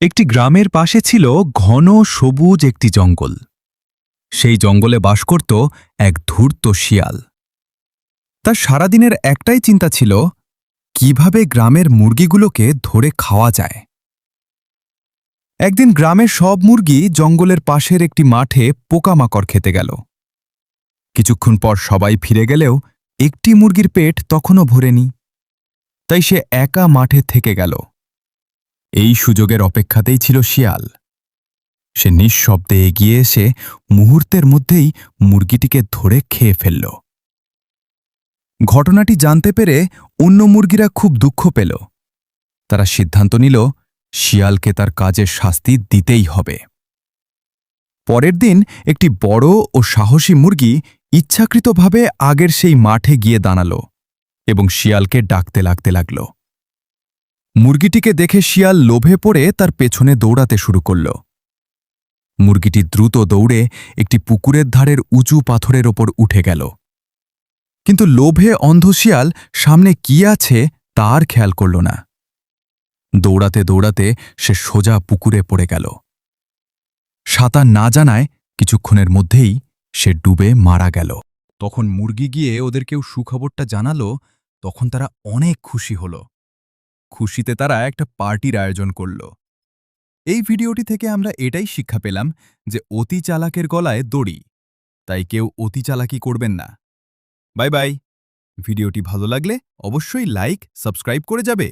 একটি গ্রামের পাশে ছিল ঘন সবুজ একটি জঙ্গল। সেই জঙ্গলে বাস করত এক ধূর্ত শিয়াল। তার সারাদিনের একটাই চিন্তা ছিল, কিভাবে গ্রামের মুরগিগুলোকে ধরে খাওয়া যায়। একদিন গ্রামের সব মুরগি জঙ্গলের পাশের একটি মাঠে পোকামাকড় খেতে গেল। কিছুক্ষণ পর সবাই ফিরে গেলেও একটি মুরগির পেট তখনও ভরেনি। তাই সে একা মাঠে থেকে গেল। এই সুযোগের অপেক্ষাতেই ছিল শিয়াল। সে নিঃশব্দে এগিয়ে এসে মুহূর্তের মধ্যেই মুরগিটিকে ধরে খেয়ে ফেলল। ঘটনাটি জানতে পেরে অন্য মুরগিরা খুব দুঃখ পেল। তারা সিদ্ধান্ত নিল, শিয়ালকে তার কাজের শাস্তি দিতেই হবে। পরের দিন একটি বড় ও সাহসী মুরগি ইচ্ছাকৃতভাবে আগের সেই মাঠে গিয়ে দাঁড়াল এবং শিয়ালকে ডাকতে লাগল। মুরগিটিকে দেখে শিয়াল লোভে পড়ে তার পেছনে দৌড়াতে শুরু করল। মুরগিটি দ্রুত দৌড়ে একটি পুকুরের ধারের উঁচু পাথরের ওপর উঠে গেল। কিন্তু লোভে অন্ধ শিয়াল সামনে কি আছে তার খেয়াল করল না। দৌড়াতে দৌড়াতে সে সোজা পুকুরে পড়ে গেল। সাঁতার না জানায় কিছুক্ষণের মধ্যেই সে ডুবে মারা গেল। তখন মুরগি গিয়ে ওদের কেউ সুখবরটা জানালো। তখন তারা অনেক খুশি হল। খুশিতে তারা একটা পার্টির আয়োজন করল। এই ভিডিওটি থেকে আমরা এটাই শিক্ষা পেলাম যে অতি চালাকের গলায় দড়ি, তাই কেউ অতি চালাকি করবেন না। Bye bye. ভিডিওটি ভালো লাগলে অবশ্যই লাইক, সাবস্ক্রাইব করে যাবে।